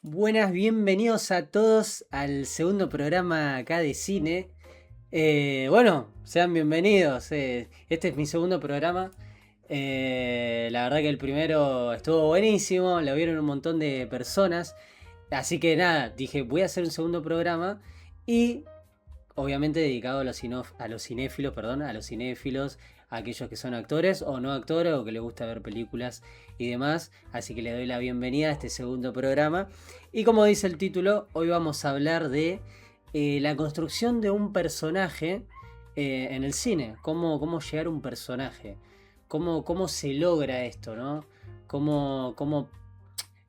Buenas, bienvenidos a todos al segundo programa acá de cine. Sean bienvenidos. Este es mi segundo programa. La verdad que el primero estuvo buenísimo, lo vieron un montón de personas. Así que nada, dije, voy a hacer un segundo programa y obviamente dedicado a los cinéfilos, a aquellos que son actores o no actores o que les gusta ver películas y demás. Así que le doy la bienvenida a este segundo programa. Y como dice el título, hoy vamos a hablar de la construcción de un personaje en el cine. Cómo llegar a un personaje. Cómo se logra esto, ¿no? Cómo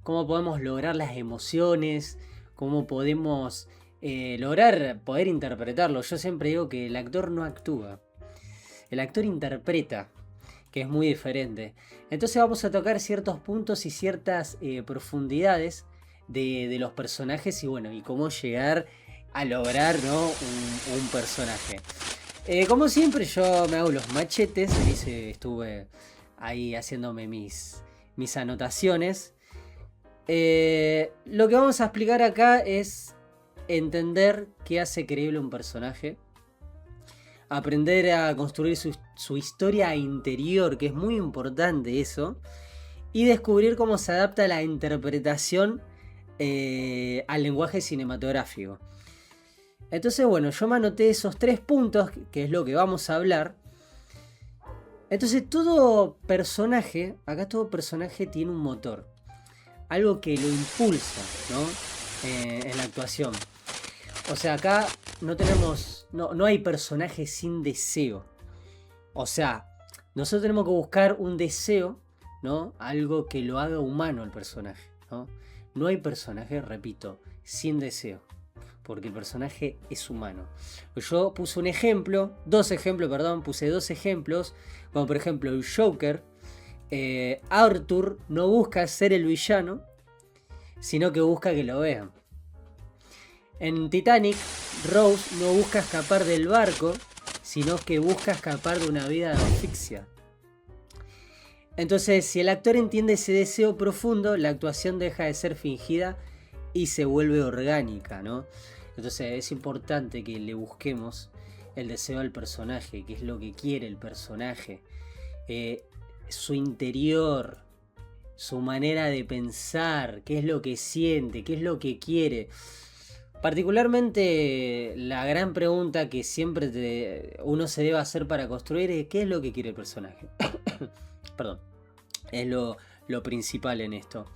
podemos lograr las emociones. Cómo podemos lograr poder interpretarlo. Yo siempre digo que el actor no actúa. El actor interpreta, que es muy diferente. Entonces vamos a tocar ciertos puntos y ciertas profundidades de los personajes y cómo llegar a lograr, ¿no? un personaje. Como siempre yo me hago los machetes, estuve ahí haciéndome mis anotaciones. Lo que vamos a explicar acá es entender qué hace creíble un personaje, aprender a construir su historia interior, que es muy importante eso, y descubrir cómo se adapta la interpretación al lenguaje cinematográfico. Entonces, yo me anoté esos 3 puntos, que es lo que vamos a hablar. Entonces, todo personaje tiene un motor, algo que lo impulsa, ¿no? En la actuación. O sea, acá no hay personaje sin deseo. O sea, nosotros tenemos que buscar un deseo, ¿no? Algo que lo haga humano al personaje, ¿no? No hay personaje, repito, sin deseo, porque el personaje es humano. Yo puse puse dos ejemplos, como por ejemplo el Joker. Arthur no busca ser el villano, sino que busca que lo vean. En Titanic, Rose no busca escapar del barco, sino que busca escapar de una vida de asfixia. Entonces, si el actor entiende ese deseo profundo, la actuación deja de ser fingida y se vuelve orgánica, ¿no? Entonces es importante que le busquemos el deseo al personaje, qué es lo que quiere el personaje, su interior, su manera de pensar, qué es lo que siente, qué es lo que quiere. Particularmente la gran pregunta que siempre uno se debe hacer para construir es qué es lo que quiere el personaje. Perdón. Es lo principal en esto.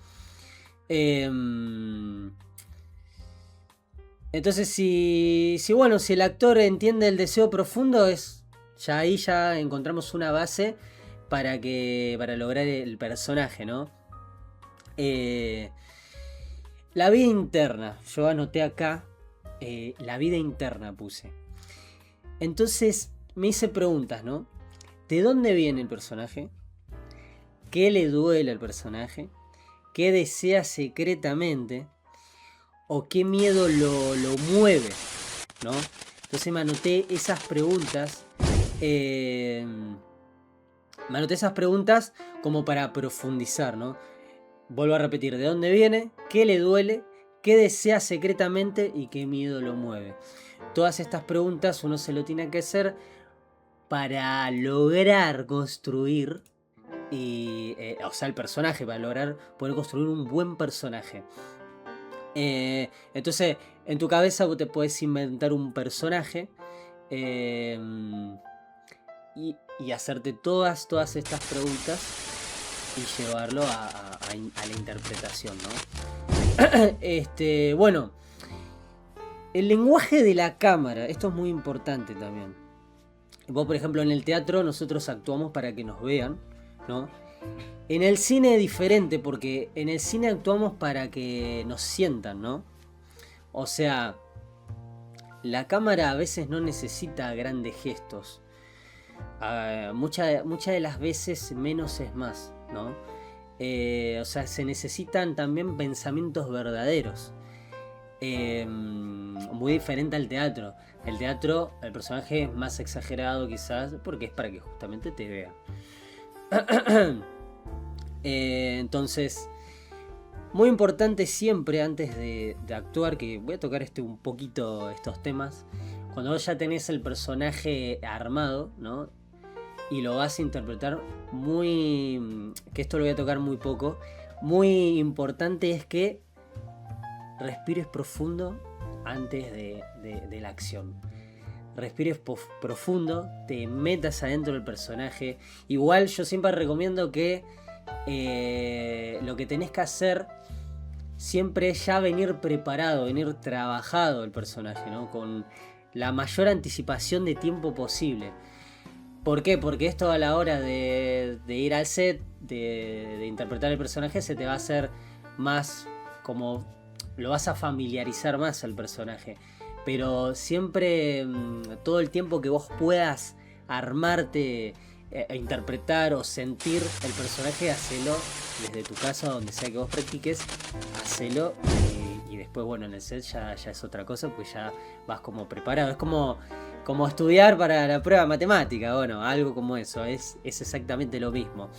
Entonces si el actor entiende el deseo profundo, ahí ya encontramos una base para lograr el personaje, ¿no? La vida interna, yo anoté acá, la vida interna puse. Entonces me hice preguntas, ¿no? ¿De dónde viene el personaje? ¿Qué le duele al personaje? ¿Qué desea secretamente? ¿O qué miedo lo mueve? ¿No? Entonces me anoté esas preguntas. Como para profundizar, ¿no? Vuelvo a repetir, ¿de dónde viene? ¿Qué le duele? ¿Qué desea secretamente? ¿Y qué miedo lo mueve? Todas estas preguntas uno se lo tiene que hacer para lograr construir el personaje, para lograr poder construir un buen personaje. Entonces, en tu cabeza vos te podés inventar un personaje y hacerte todas estas preguntas y llevarlo a la interpretación, ¿no? El lenguaje de la cámara, esto es muy importante también. Vos, por ejemplo, en el teatro nosotros actuamos para que nos vean, ¿no? En el cine es diferente, porque en el cine actuamos para que nos sientan, ¿no? O sea, la cámara a veces no necesita grandes gestos. Muchas de las veces menos es más, ¿no? O sea, se necesitan también pensamientos verdaderos. Muy diferente al teatro. El teatro, el personaje es más exagerado quizás, porque es para que justamente te vean. Entonces, Muy importante siempre antes de actuar, que voy a tocar un poquito estos temas, cuando vos ya tenés el personaje armado, ¿no? Y lo vas a interpretar que esto lo voy a tocar muy poco, muy importante es que respires profundo antes de la acción. Respires profundo, te metas adentro del personaje. Igual yo siempre recomiendo que lo que tenés que hacer siempre es ya venir preparado, venir trabajado el personaje, ¿no? Con la mayor anticipación de tiempo posible. ¿Por qué? Porque esto a la hora de ir al set, de interpretar el personaje, se te va a hacer más como... lo vas a familiarizar más al personaje. Pero siempre, todo el tiempo que vos puedas armarte, interpretar o sentir el personaje, hacelo desde tu casa, donde sea que vos practiques, hacelo. Y después, bueno, en el set ya es otra cosa, pues ya vas como preparado. Es como estudiar para la prueba matemática, bueno, algo como eso, es exactamente lo mismo.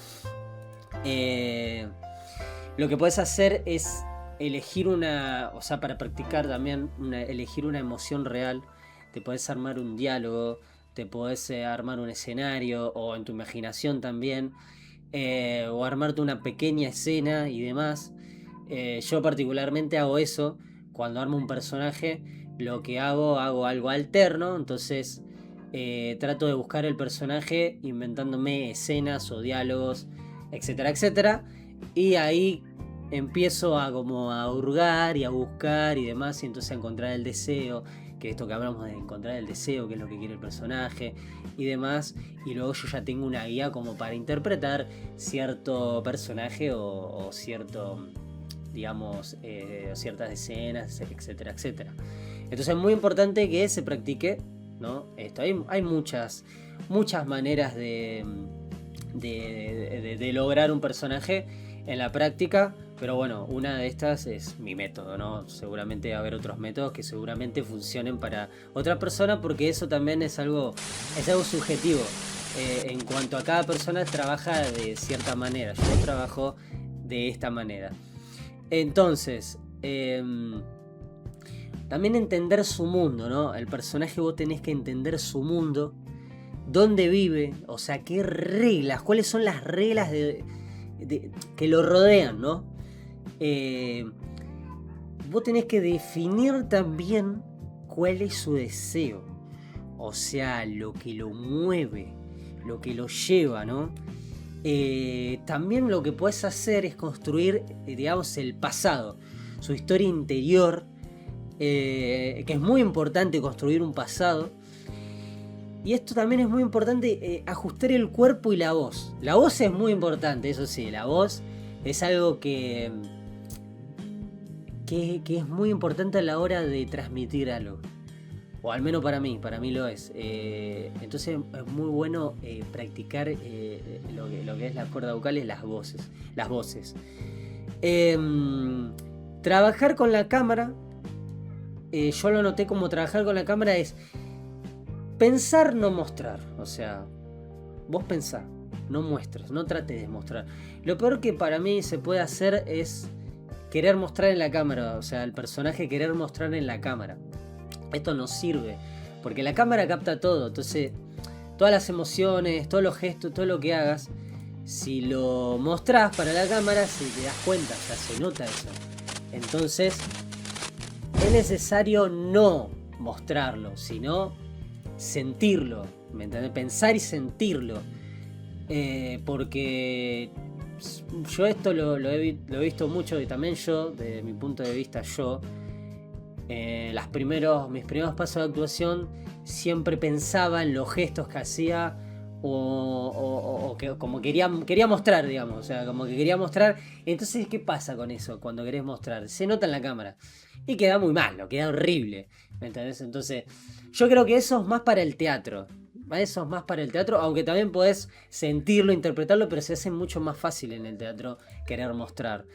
Lo que puedes hacer es elegir para practicar también, elegir una emoción real. Te podés armar un diálogo, te podés armar un escenario, o en tu imaginación también, o armarte una pequeña escena y demás. Yo particularmente hago eso cuando armo un personaje. Lo que hago algo alterno, entonces trato de buscar el personaje inventándome escenas o diálogos, etcétera, etcétera, y ahí empiezo a hurgar y a buscar y demás, y entonces a encontrar el deseo, que esto que hablamos de encontrar el deseo, que es lo que quiere el personaje y demás, y luego yo ya tengo una guía como para interpretar cierto personaje o cierto, digamos, ciertas escenas, etcétera, etcétera. Entonces es muy importante que se practique, ¿no? Esto, hay muchas maneras de lograr un personaje en la práctica, pero bueno, una de estas es mi método, ¿no? Seguramente va a haber otros métodos que seguramente funcionen para otra persona, porque eso también es algo subjetivo. En cuanto a cada persona trabaja de cierta manera, yo trabajo de esta manera. Entonces, también entender su mundo, ¿no? El personaje, vos tenés que entender su mundo, dónde vive, o sea, qué reglas, cuáles son las reglas que lo rodean, ¿no? Vos tenés que definir también cuál es su deseo, o sea, lo que lo mueve, lo que lo lleva, ¿no? También lo que podés hacer es construir, digamos, el pasado, su historia interior, que es muy importante construir un pasado. Y esto también es muy importante, ajustar el cuerpo y la voz. La voz es muy importante, eso sí, la voz es algo que es muy importante a la hora de transmitir algo. O al menos para mí lo es. Entonces es muy bueno practicar lo que es las cuerdas vocales, las voces. Trabajar con la cámara, yo lo noté como trabajar con la cámara es pensar, no mostrar. O sea, vos pensá, no muestres, no trates de mostrar. Lo peor que para mí se puede hacer es querer mostrar en la cámara, o sea, el personaje querer mostrar en la cámara. Esto no sirve, porque la cámara capta todo, entonces todas las emociones, todos los gestos, todo lo que hagas, si lo mostrás para la cámara, si te das cuenta, ya se nota eso. Entonces es necesario no mostrarlo, sino sentirlo, ¿me entendés? Pensar y sentirlo, porque yo esto lo he visto mucho, y también yo, desde mi punto de vista, mis primeros pasos de actuación siempre pensaba en los gestos que hacía o que como quería mostrar, digamos, o sea, como que quería mostrar. Entonces, ¿qué pasa con eso cuando querés mostrar? Se nota en la cámara y queda muy malo, queda horrible, ¿me entendés? Entonces, yo creo que eso es más para el teatro. Eso es más para el teatro, aunque también podés sentirlo, interpretarlo, pero se hace mucho más fácil en el teatro querer mostrar.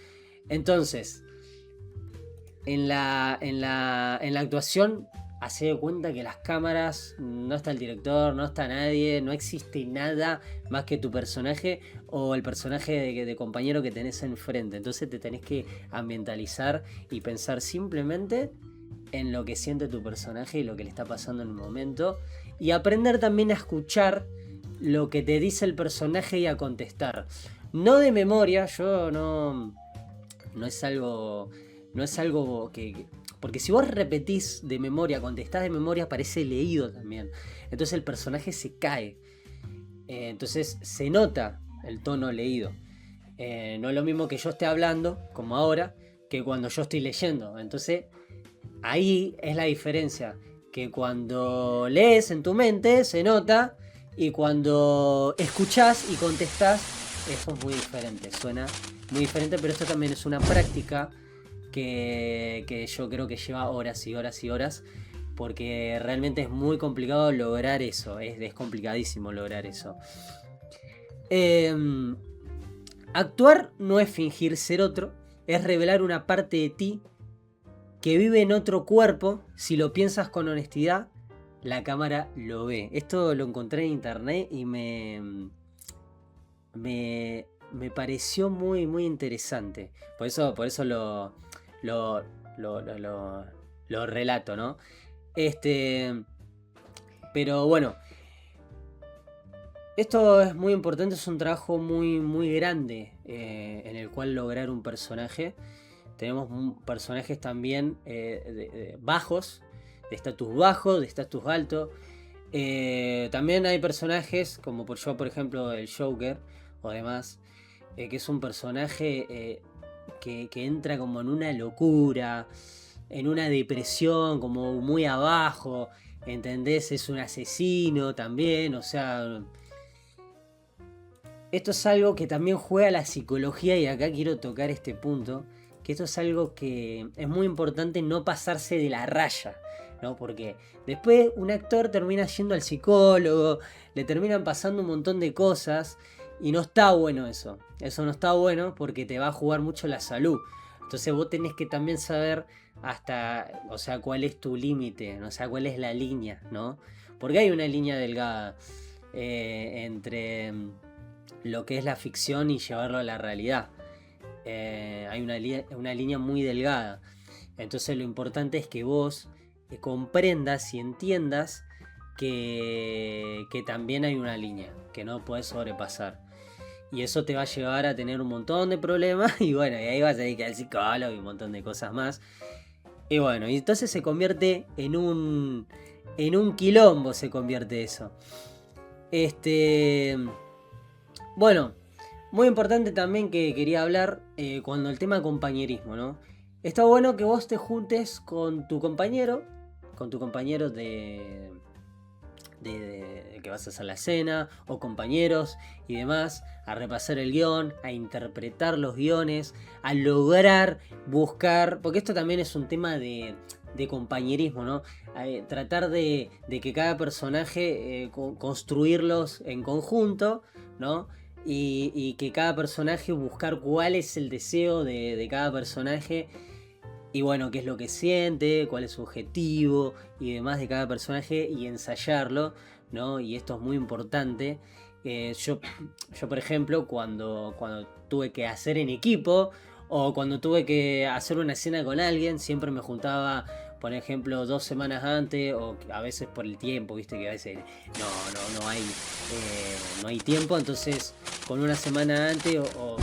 Entonces, en la actuación Hacé de cuenta que las cámaras, no está el director, no está nadie, no existe nada más que tu personaje o el personaje de compañero que tenés enfrente. Entonces te tenés que ambientalizar y pensar simplemente en lo que siente tu personaje y lo que le está pasando en el momento. Y aprender también a escuchar lo que te dice el personaje y a contestar. No de memoria, no es algo que... Porque si vos repetís de memoria, contestás de memoria, parece leído también. Entonces el personaje se cae. Entonces se nota el tono leído. No es lo mismo que yo esté hablando, como ahora, que cuando yo estoy leyendo. Entonces ahí es la diferencia. Que cuando lees en tu mente se nota, y cuando escuchás y contestás, eso es muy diferente. Suena muy diferente, pero esto también es una práctica que yo creo que lleva horas y horas y horas, porque realmente es muy complicado lograr eso, es complicadísimo lograr eso. Actuar no es fingir ser otro, es revelar una parte de ti que vive en otro cuerpo. Si lo piensas con honestidad, la cámara lo ve. Esto lo encontré en internet y me pareció muy, muy interesante. Por eso lo relato, ¿no? Pero bueno, esto es muy importante, es un trabajo muy, muy grande en el cual lograr un personaje. Tenemos personajes también bajos, de estatus bajo, de estatus alto. También hay personajes como por ejemplo, el Joker o demás, que es un personaje que entra como en una locura, en una depresión, como muy abajo, ¿entendés? Es un asesino también, o sea... Esto es algo que también juega la psicología, y acá quiero tocar este punto, que esto es algo que es muy importante no pasarse de la raya, ¿no? Porque después un actor termina yendo al psicólogo, le terminan pasando un montón de cosas, y no está bueno eso. Eso no está bueno porque te va a jugar mucho la salud. Entonces vos tenés que también saber hasta, o sea, cuál es tu límite, ¿no? O sea, cuál es la línea, ¿no? Porque hay una línea delgada entre lo que es la ficción y llevarlo a la realidad. Hay una línea muy delgada. Entonces lo importante es que vos comprendas y entiendas que también hay una línea que no podés sobrepasar. Y eso te va a llevar a tener un montón de problemas. Y bueno, y ahí vas a tener que ir al psicólogo y un montón de cosas más. Y bueno, y entonces se convierte en un quilombo, se convierte eso. Bueno, muy importante también que quería hablar cuando el tema compañerismo, ¿no? Está bueno que vos te juntes con tu compañero de que vas a hacer la cena, o compañeros y demás, a repasar el guión, a interpretar los guiones, a lograr buscar, porque esto también es un tema de compañerismo, ¿no? Tratar de que cada personaje construirlos en conjunto, ¿no? Y que cada personaje buscar cuál es el deseo de cada personaje. Y bueno, qué es lo que siente, cuál es su objetivo y demás de cada personaje, y ensayarlo, ¿no? Y esto es muy importante. Yo por ejemplo, cuando tuve que hacer en equipo, o cuando tuve que hacer una escena con alguien, siempre me juntaba, por ejemplo, 2 semanas antes, o a veces por el tiempo, viste que a veces no hay tiempo, entonces con una semana antes, o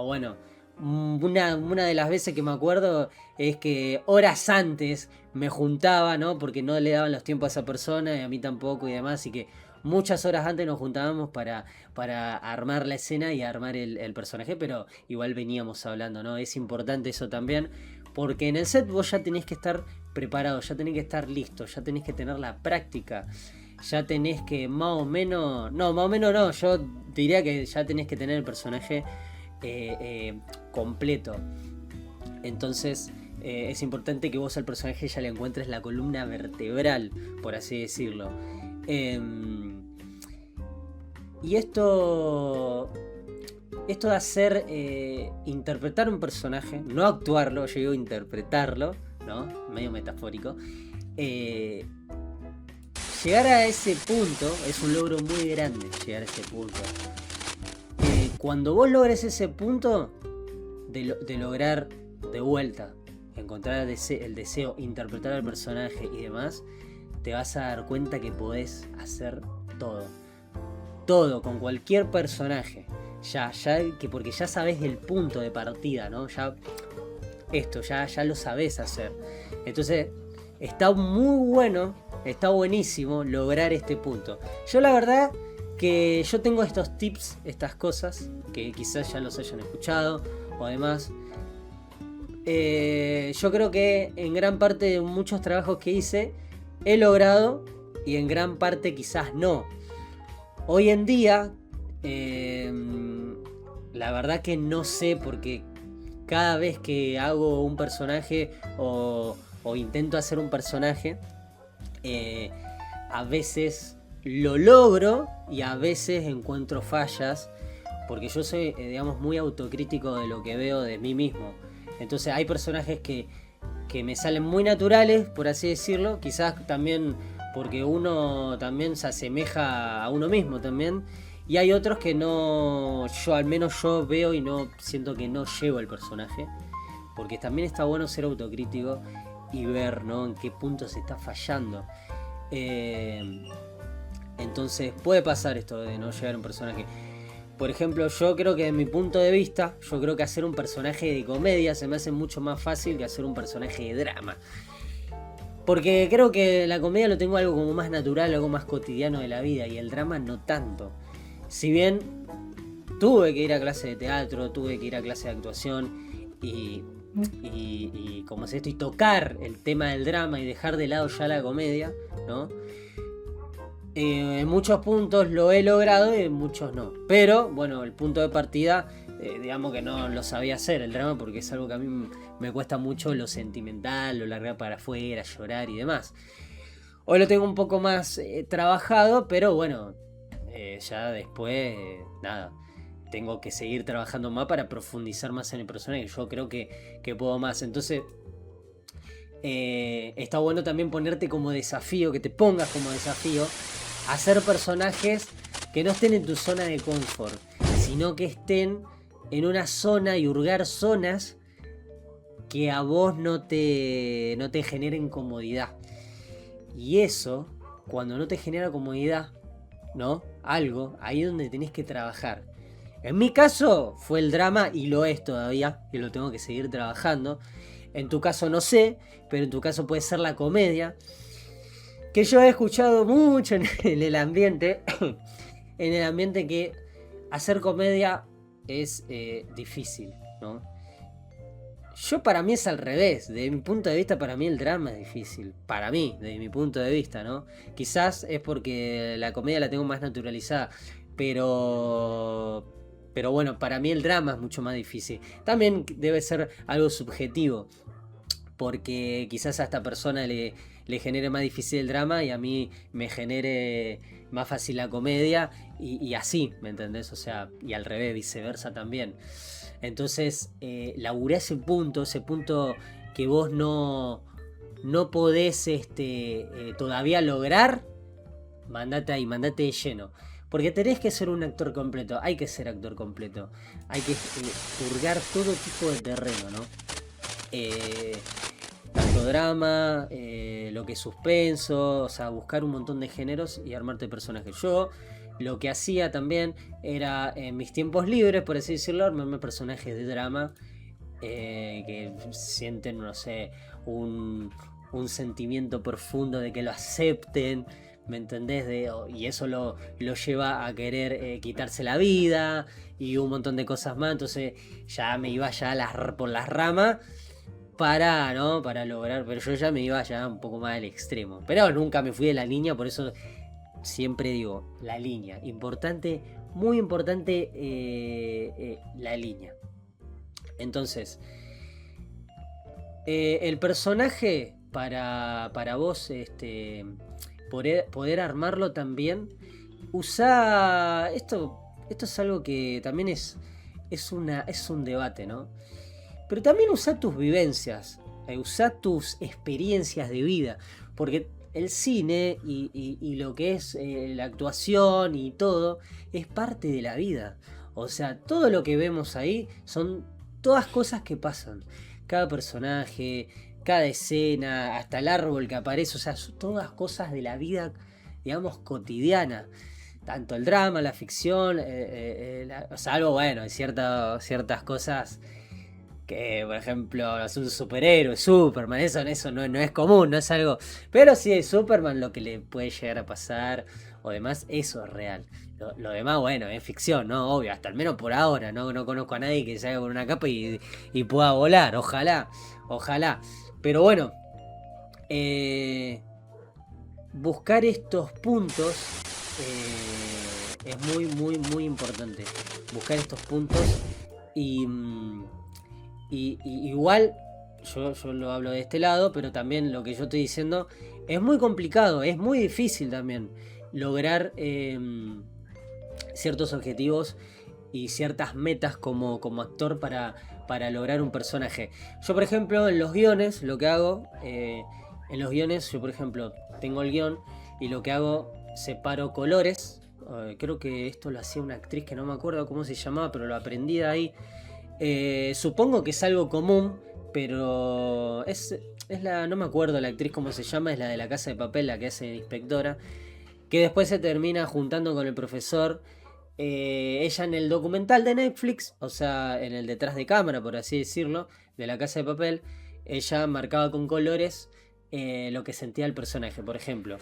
bueno... Una de las veces que me acuerdo es que horas antes me juntaba, ¿no? Porque no le daban los tiempos a esa persona y a mí tampoco y demás, así que muchas horas antes nos juntábamos para armar la escena y armar el personaje, pero igual veníamos hablando, ¿no? Es importante eso también, porque en el set vos ya tenés que estar preparado, ya tenés que estar listo, ya tenés que tener la práctica, ya tenés que más o menos no, yo diría que ya tenés que tener el personaje completo. Entonces es importante que vos al personaje ya le encuentres la columna vertebral, por así decirlo. Y esto de hacer interpretar un personaje, no actuarlo, yo digo interpretarlo, ¿no? Medio metafórico. eh, llegar a ese punto es un logro muy grande, llegar a ese punto. Cuando vos logres ese punto de lograr de vuelta, encontrar el deseo, interpretar al personaje y demás, te vas a dar cuenta que podés hacer todo. Todo, con cualquier personaje. Porque ya sabés el punto de partida, ¿no? Ya lo sabés hacer. Entonces, está muy bueno, está buenísimo lograr este punto. Yo la verdad que yo tengo estos tips, estas cosas, que quizás ya los hayan escuchado o demás. Yo creo que en gran parte de muchos trabajos que hice he logrado y en gran parte quizás no. Hoy en día, la verdad que no sé, porque cada vez que hago un personaje o intento hacer un personaje, a veces lo logro y a veces encuentro fallas, porque yo soy, digamos, muy autocrítico de lo que veo de mí mismo. Entonces hay personajes que me salen muy naturales, por así decirlo, quizás también porque uno también se asemeja a uno mismo también, y hay otros que no, al menos yo veo y no siento que no llevo el personaje, porque también está bueno ser autocrítico y ver, ¿no?, en qué punto se está fallando. Entonces puede pasar esto de no llegar a un personaje. Por ejemplo, yo creo que, de mi punto de vista, yo creo que hacer un personaje de comedia se me hace mucho más fácil que hacer un personaje de drama. Porque creo que la comedia lo tengo algo como más natural, algo más cotidiano de la vida, y el drama no tanto. Si bien tuve que ir a clase de teatro, tuve que ir a clase de actuación y como es esto, y tocar el tema del drama y dejar de lado ya la comedia, ¿no? En muchos puntos lo he logrado y en muchos no. Pero bueno, el punto de partida, digamos que no lo sabía hacer el drama, porque es algo que a mí me cuesta mucho, lo sentimental, lo largar para afuera, llorar y demás. Hoy lo tengo un poco más trabajado, pero bueno, ya después, nada, tengo que seguir trabajando más para profundizar más en el personaje. Yo creo que puedo más. Entonces, está bueno también ponerte como desafío, que te pongas como desafío hacer personajes que no estén en tu zona de confort, sino que estén en una zona y hurgar zonas que a vos no te generen comodidad. Y eso, cuando no te genera comodidad, ¿no?, algo, ahí es donde tenés que trabajar. En mi caso fue el drama, y lo es todavía, y lo tengo que seguir trabajando. En tu caso no sé, pero en tu caso puede ser la comedia, que yo he escuchado mucho en el ambiente, en el ambiente, que hacer comedia es difícil, ¿no? Para mí es al revés. Desde mi punto de vista, para mí el drama es difícil. Para mí, desde mi punto de vista, ¿no? Quizás es porque la comedia la tengo más naturalizada, pero bueno, para mí el drama es mucho más difícil. También debe ser algo subjetivo, porque quizás a esta persona le genere más difícil el drama y a mí me genere más fácil la comedia, y así, ¿me entendés? O sea, y al revés, viceversa también. Entonces, laburá ese punto que vos no podés todavía lograr. Mandate ahí, mandate de lleno. Porque tenés que ser un actor completo. Hay que ser actor completo. Hay que purgar todo tipo de terreno, ¿no? Tanto drama, lo que es suspenso, o sea, buscar un montón de géneros y armarte personajes. Yo lo que hacía también era, en mis tiempos libres, por así decirlo, armarme personajes de drama que sienten, no sé, un sentimiento profundo de que lo acepten, ¿me entendés? Y eso lo lleva a querer quitarse la vida y un montón de cosas más. Entonces ya me iba ya por las ramas para lograr, pero yo ya me iba ya un poco más al extremo. Pero nunca me fui de la línea, por eso siempre digo, la línea, importante, muy importante, la línea. Entonces, el personaje para vos, poder armarlo también, usa esto es algo que también es un debate, ¿no? Pero también usa tus vivencias, usa tus experiencias de vida. Porque el cine y lo que es la actuación y todo es parte de la vida. O sea, todo lo que vemos ahí son todas cosas que pasan. Cada personaje, cada escena, hasta el árbol que aparece, o sea, son todas cosas de la vida, digamos, cotidiana. Tanto el drama, la ficción, salvo, bueno, hay ciertas cosas que, por ejemplo, es un superhéroe, Superman, eso no es común, no es algo. Pero si es Superman, lo que le puede llegar a pasar o demás, eso es real. Lo demás, bueno, es ficción, ¿no? Obvio, hasta al menos por ahora, no conozco a nadie que salga con una capa y pueda volar, ojalá. Pero bueno, buscar estos puntos es muy importante. Buscar estos puntos y, y igual, yo lo hablo de este lado, pero también lo que yo estoy diciendo es muy complicado, es muy difícil también lograr ciertos objetivos y ciertas metas como actor para lograr un personaje. Yo, por ejemplo, en los guiones, lo que hago, yo, por ejemplo, tengo el guión y lo que hago, separo colores. Creo que esto lo hacía una actriz que no me acuerdo cómo se llamaba, pero lo aprendí de ahí. Supongo que es algo común, pero es no me acuerdo la actriz cómo se llama, es la de La Casa de Papel, la que hace de inspectora, que después se termina juntando con el profesor. Ella en el documental de Netflix, o sea, en el detrás de cámara, por así decirlo, de La Casa de Papel, ella marcaba con colores lo que sentía el personaje. Por ejemplo,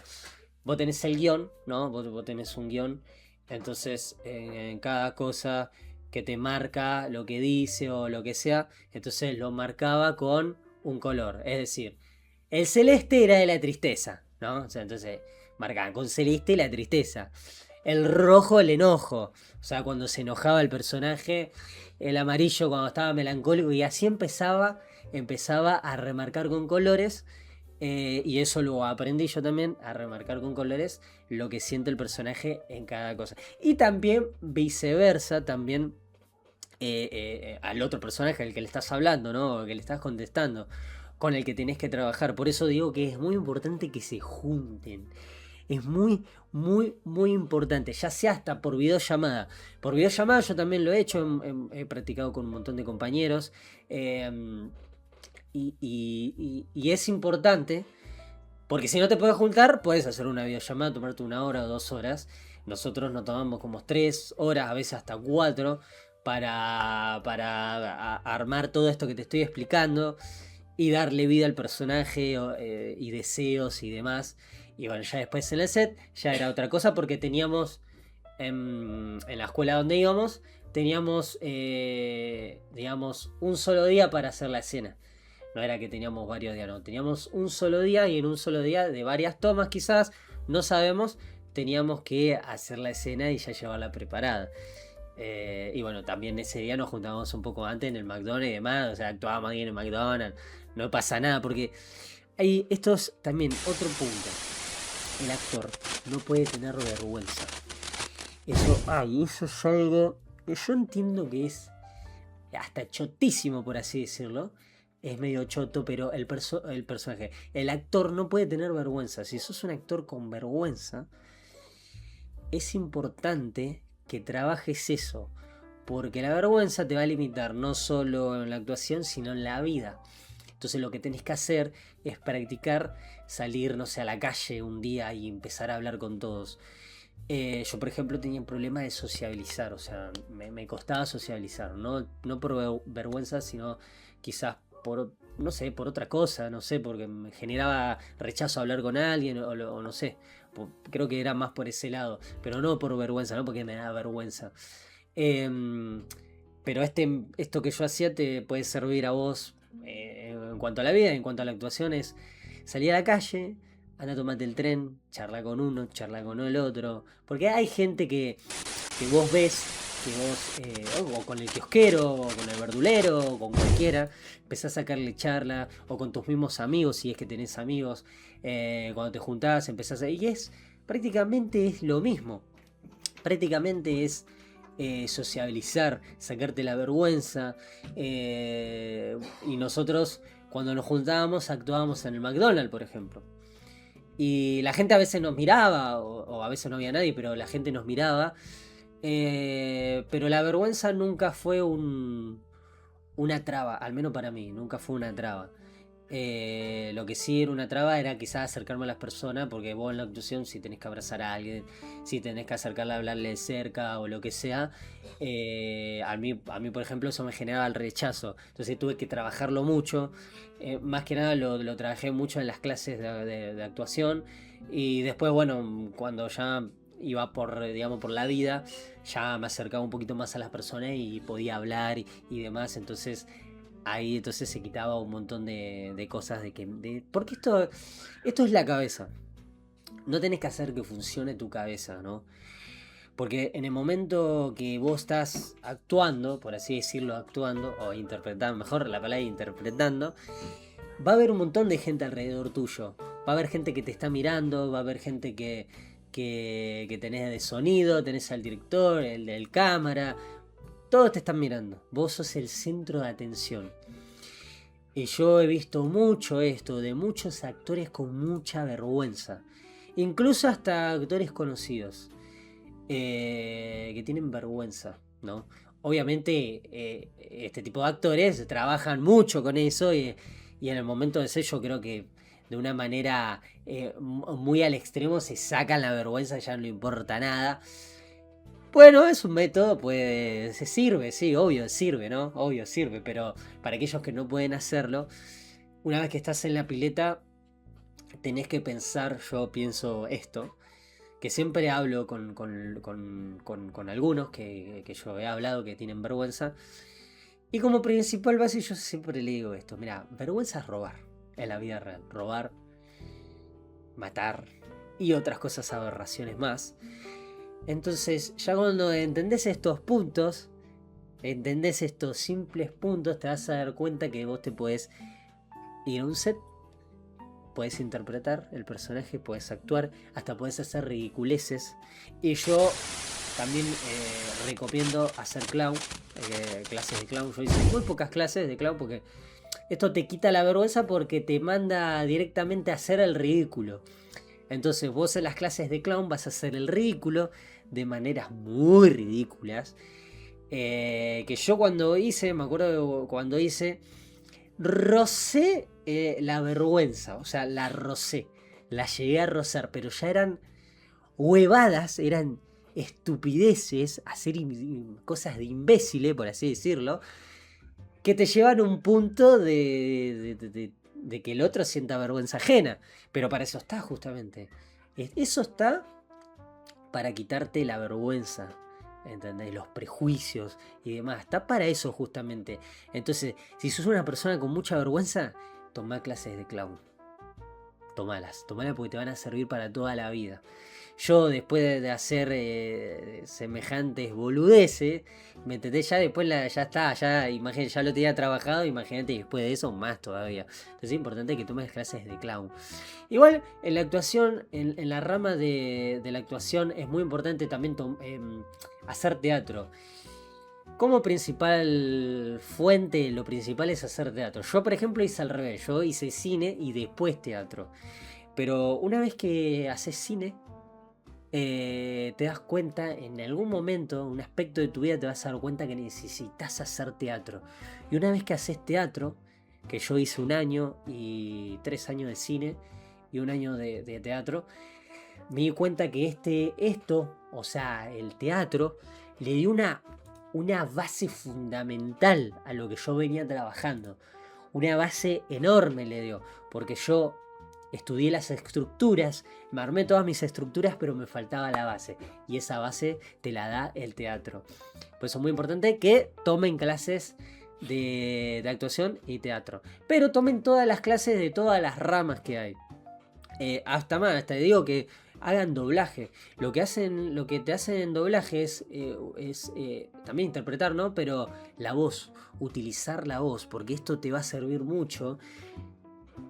vos tenés el guión, ¿no? Vos tenés un guión, entonces en cada cosa que te marca lo que dice o lo que sea, entonces lo marcaba con un color. Es decir, el celeste era de la tristeza, ¿no? O sea, entonces marcaban con celeste la tristeza. El rojo, el enojo. O sea, cuando se enojaba el personaje. El amarillo cuando estaba melancólico. Y así empezaba a remarcar con colores. Y eso lo aprendí yo también, a remarcar con colores lo que siente el personaje en cada cosa. Y también viceversa, también al otro personaje al que le estás hablando, ¿no? O que le estás contestando, con el que tenés que trabajar. Por eso digo que es muy importante que se junten. Es muy importante, ya sea hasta por videollamada. Por videollamada yo también lo he hecho, he practicado con un montón de compañeros. Y es importante, porque si no te puedes juntar, puedes hacer una videollamada, tomarte 1 hora o 2 horas. Nosotros nos tomamos como 3 horas, a veces hasta 4, para armar todo esto que te estoy explicando y darle vida al personaje y deseos y demás. Y bueno, ya después en el set ya era otra cosa porque teníamos en la escuela donde íbamos, teníamos, digamos, un solo día para hacer la escena. No era que teníamos varios días, no. Teníamos un solo día y en un solo día de varias tomas quizás, no sabemos, teníamos que hacer la escena y ya llevarla preparada. Y bueno, también ese día nos juntábamos un poco antes en el McDonald's y demás, o sea, actuábamos ahí en el McDonald's, no pasa nada porque esto es también otro punto. El actor no puede tener vergüenza. Eso es algo que yo entiendo que es hasta chotísimo, por así decirlo. Es medio choto, pero el personaje, el actor no puede tener vergüenza. Si sos un actor con vergüenza, es importante que trabajes eso, porque la vergüenza te va a limitar no solo en la actuación, sino en la vida. Entonces lo que tenés que hacer es practicar salir, no sé, a la calle un día y empezar a hablar con todos. Yo, por ejemplo, tenía un problema de sociabilizar, o sea, me costaba sociabilizar, no por vergüenza, sino quizás por, no sé, por otra cosa, no sé, porque me generaba rechazo a hablar con alguien o no sé, creo que era más por ese lado, pero no por vergüenza, no porque me da vergüenza. Pero esto que yo hacía te puede servir a vos en cuanto a la vida, en cuanto a la actuación, es salir a la calle, anda, tomate el tren, charla con uno, charla con el otro. Porque hay gente que vos ves, que vos, o con el kiosquero, o con el verdulero, o con cualquiera, empezás a sacarle charla, o con tus mismos amigos, si es que tenés amigos, cuando te juntás, empezás a... Y prácticamente es lo mismo. Prácticamente es sociabilizar, sacarte la vergüenza. Y nosotros, cuando nos juntábamos, actuábamos en el McDonald's, por ejemplo. Y la gente a veces nos miraba, o a veces no había nadie, pero la gente nos miraba. Pero la vergüenza nunca fue una traba, al menos para mí, nunca fue una traba. Lo que sí era una traba era quizás acercarme a las personas, porque vos en la actuación, si tenés que abrazar a alguien, si tenés que acercarle a hablarle de cerca o lo que sea, a mí, por ejemplo, eso me generaba el rechazo. Entonces tuve que trabajarlo mucho. Más que nada lo trabajé mucho en las clases de actuación. Y después, bueno, cuando ya iba por, digamos, por la vida, ya me acercaba un poquito más a las personas y podía hablar y demás. Entonces ahí entonces se quitaba un montón de cosas porque esto es la cabeza. No tenés que hacer que funcione tu cabeza, ¿no? Porque en el momento que vos estás actuando, por así decirlo, actuando, o interpretando, mejor la palabra interpretando, va a haber un montón de gente alrededor tuyo. Va a haber gente que te está mirando, va a haber gente que tenés de sonido, tenés al director, el del cámara. Todos te están mirando. Vos sos el centro de atención. Y yo he visto mucho esto de muchos actores con mucha vergüenza. Incluso hasta actores conocidos. Que tienen vergüenza, ¿no? Obviamente este tipo de actores trabajan mucho con eso y en el momento de ser yo creo que de una manera muy al extremo se sacan la vergüenza, ya no le importa nada. Bueno, es un método, pues se sirve, sí, obvio, sirve, ¿no? Obvio, sirve, pero para aquellos que no pueden hacerlo, una vez que estás en la pileta, tenés que pensar, yo pienso esto, que siempre hablo con algunos que yo he hablado que tienen vergüenza, y como principal base yo siempre le digo esto, mira, vergüenza es robar en la vida real, robar, matar y otras cosas, aberraciones más. Entonces, ya cuando entendés estos puntos, entendés estos simples puntos, te vas a dar cuenta que vos te podés ir a un set, podés interpretar el personaje, podés actuar, hasta podés hacer ridiculeces. Y yo también recomiendo hacer clown, clases de clown. Yo hice muy pocas clases de clown porque esto te quita la vergüenza porque te manda directamente a hacer el ridículo. Entonces vos en las clases de clown vas a hacer el ridículo de maneras muy ridículas. Que yo cuando hice, me acuerdo cuando hice, rocé la vergüenza, o sea, la rocé, la llegué a rozar, pero ya eran huevadas, eran estupideces, hacer cosas de imbécile, por así decirlo, que te llevan a un punto de que el otro sienta vergüenza ajena. Pero para eso está justamente. Eso está para quitarte la vergüenza, ¿entendés? Los prejuicios y demás. Está para eso justamente. Entonces, si sos una persona con mucha vergüenza, toma clases de clown. Tomalas porque te van a servir para toda la vida. Yo después de hacer semejantes boludeces, ¿me entendés? Ya después ya está, ya lo tenía trabajado, imagínate después de eso más todavía. Entonces es importante que tomes clases de clown. Igual en la actuación, en la rama de la actuación es muy importante también hacer teatro. Como principal fuente, lo principal es hacer teatro. Yo, por ejemplo, hice al revés. Yo hice cine y después teatro. Pero una vez que haces cine, te das cuenta, en algún momento, un aspecto de tu vida te vas a dar cuenta que necesitas hacer teatro. Y una vez que haces teatro, que yo hice 1 año y 3 años de cine y 1 año de teatro, me di cuenta que esto, o sea, el teatro, le dio una base fundamental a lo que yo venía trabajando. Una base enorme le dio, porque yo estudié las estructuras, me armé todas mis estructuras, pero me faltaba la base. Y esa base te la da el teatro. Por eso es muy importante que tomen clases de actuación y teatro. Pero tomen todas las clases de todas las ramas que hay. Hasta te digo que hagan doblaje. Lo que te hacen en doblaje es también interpretar, ¿no? Pero la voz, utilizar la voz, porque esto te va a servir mucho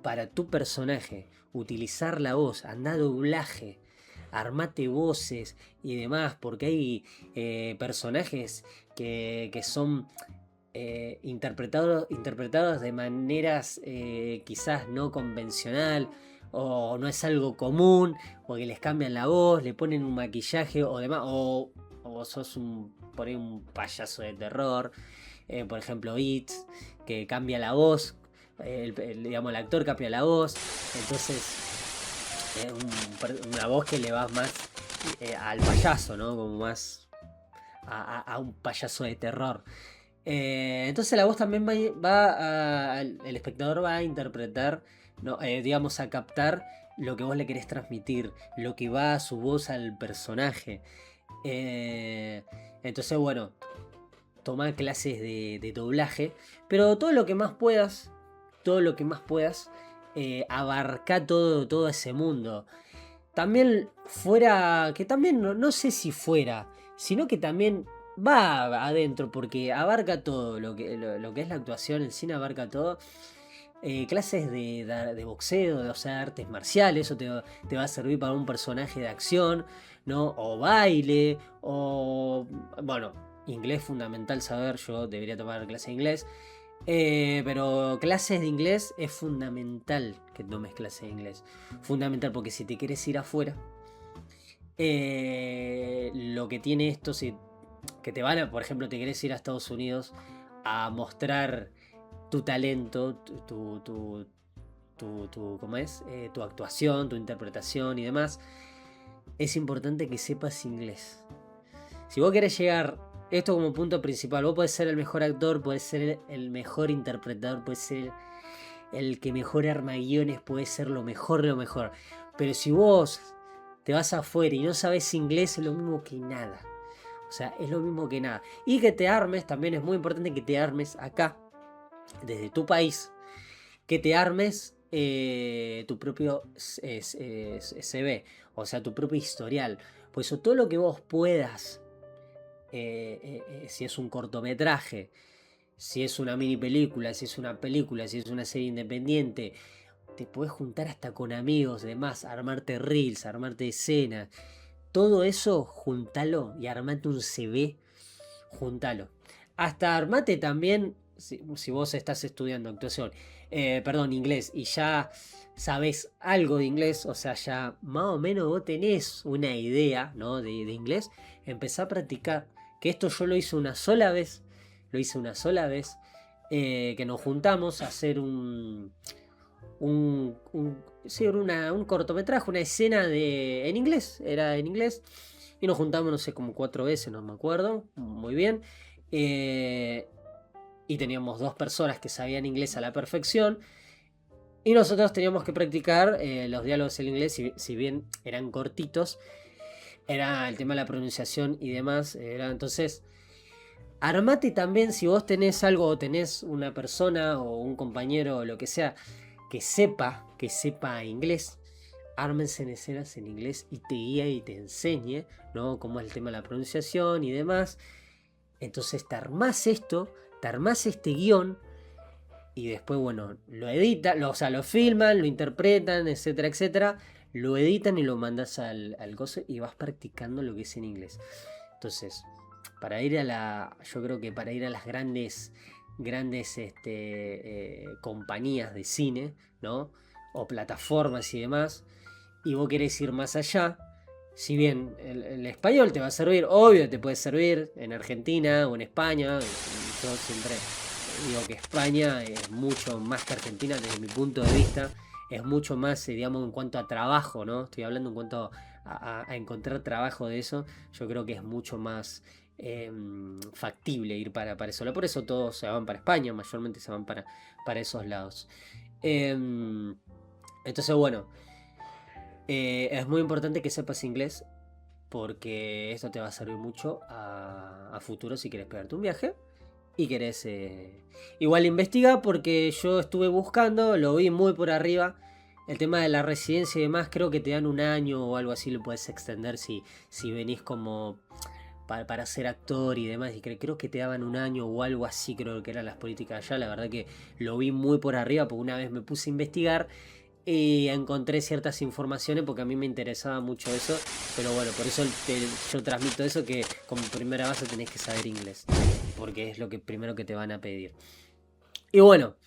para tu personaje. Utilizar la voz, anda doblaje, armate voces y demás, porque hay personajes que son interpretados de maneras quizás no convencional, o no es algo común, o que les cambian la voz, le ponen un maquillaje o demás, o sos por ahí un payaso de terror, por ejemplo It, que cambia la voz, digamos el actor cambia la voz, entonces una voz que le va más al payaso, ¿no? Como más a un payaso de terror. Entonces la voz también el espectador va a interpretar, ¿no? Digamos, a captar lo que vos le querés transmitir, lo que va a su voz al personaje. Entonces, bueno, toma clases de doblaje, pero todo lo que más puedas, abarca todo ese mundo. También fuera, que también no sé si fuera, sino que también va adentro, porque abarca todo lo que es la actuación, el cine abarca todo. Clases de boxeo, o sea, artes marciales, eso te va a servir para un personaje de acción, ¿no? O baile, o bueno, inglés fundamental saber, yo debería tomar clase de inglés. Pero clases de inglés es fundamental que tomes clases de inglés. Fundamental porque si te quieres ir afuera, lo que tiene esto, que te van a, por ejemplo, te quieres ir a Estados Unidos a mostrar tu talento, ¿cómo es? Tu actuación, tu interpretación y demás, es importante que sepas inglés. Si vos querés llegar, esto como punto principal, vos podés ser el mejor actor, podés ser el mejor interpretador, podés ser el que mejor arma guiones, podés ser lo mejor de lo mejor. Pero si vos te vas afuera y no sabes inglés, es lo mismo que nada. O sea, es lo mismo que nada. Y que te armes, también es muy importante que te armes acá, desde tu país, que te armes tu propio CV, o sea, tu propio historial. Por eso todo lo que vos puedas, si es un cortometraje, si es una mini película, si es una película, si es una serie independiente, te puedes juntar hasta con amigos, demás, armarte reels, armarte escenas. Todo eso, juntalo y armate un CV, juntalo. Hasta armate también, si vos estás estudiando actuación, inglés, y ya sabés algo de inglés, o sea, ya más o menos vos tenés una idea, ¿no? de inglés, empezá a practicar. Que esto yo lo hice una sola vez, que nos juntamos a hacer un cortometraje, una escena en inglés, era en inglés, y nos juntamos, no sé, como 4 veces, no me acuerdo, muy bien, y teníamos 2 personas que sabían inglés a la perfección, y nosotros teníamos que practicar los diálogos en inglés, si bien eran cortitos, era el tema de la pronunciación y demás, entonces... Armate también, si vos tenés algo o tenés una persona o un compañero o lo que sea que sepa inglés, ármense en escenas en inglés y te guía y te enseñe, ¿no? Cómo es el tema de la pronunciación y demás. Entonces te armás este guión y después, bueno, lo editan, lo filman, lo interpretan, etcétera, etcétera. Lo editan y lo mandas al gozo y vas practicando lo que es en inglés. Entonces... yo creo que para ir a las grandes compañías de cine, ¿no? O plataformas y demás, y vos querés ir más allá, si bien el español te va a servir, obvio te puede servir en Argentina o en España, yo siempre digo que España es mucho más que Argentina desde mi punto de vista, es mucho más, digamos, en cuanto a trabajo, ¿no? Estoy hablando en cuanto a encontrar trabajo de eso, yo creo que es mucho más... factible ir para eso. Por eso todos se van para España, mayormente se van para esos lados. Entonces, bueno, es muy importante que sepas inglés porque esto te va a servir mucho a futuro si quieres pegarte un viaje y querés... Igual investiga porque yo estuve buscando, lo vi muy por arriba. El tema de la residencia y demás, creo que te dan 1 año o algo así, lo puedes extender si venís como... para ser actor y demás, y creo que te daban 1 año o algo así, creo que eran las políticas allá. La verdad que lo vi muy por arriba porque una vez me puse a investigar y encontré ciertas informaciones porque a mí me interesaba mucho eso, pero bueno, por eso yo transmito eso, que como primera base tenés que saber inglés porque es lo que primero que te van a pedir. Y bueno,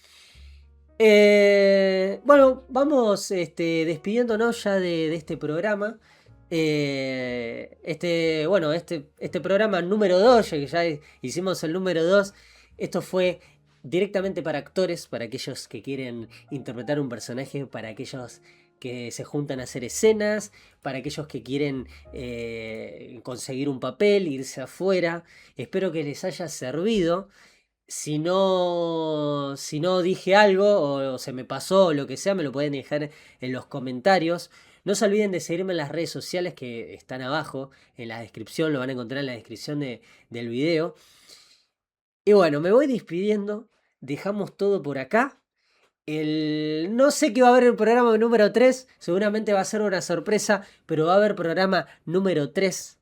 Bueno, vamos despidiéndonos ya de este programa. Este programa número 2, ya que ya hicimos el número 2. Esto fue directamente para actores, para aquellos que quieren interpretar un personaje, para aquellos que se juntan a hacer escenas, para aquellos que quieren conseguir un papel, irse afuera. Espero que les haya servido. Si no dije algo o se me pasó o lo que sea, me lo pueden dejar en los comentarios. No se olviden de seguirme en las redes sociales que están abajo en la descripción, lo van a encontrar en la descripción del video. Y bueno, me voy despidiendo. Dejamos todo por acá. No sé qué va a haber el programa número 3. Seguramente va a ser una sorpresa, pero va a haber programa número 3.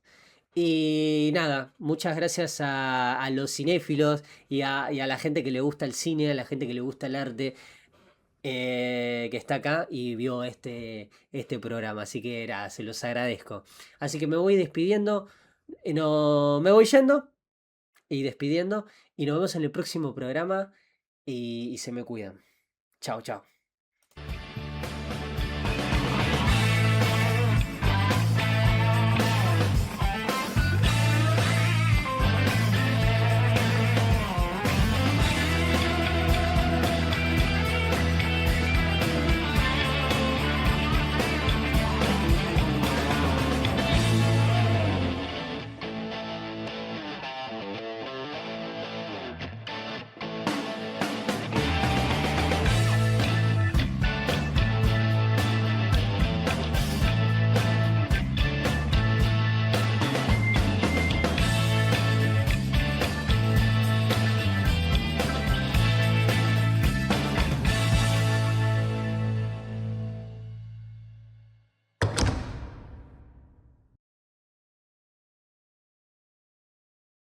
Y nada, muchas gracias a los cinéfilos y a la gente que le gusta el cine, a la gente que le gusta el arte, que está acá y vio este programa. Así que era, se los agradezco. Así que me voy despidiendo, no, me voy yendo y despidiendo. Y nos vemos en el próximo programa y se me cuidan. Chao, chao.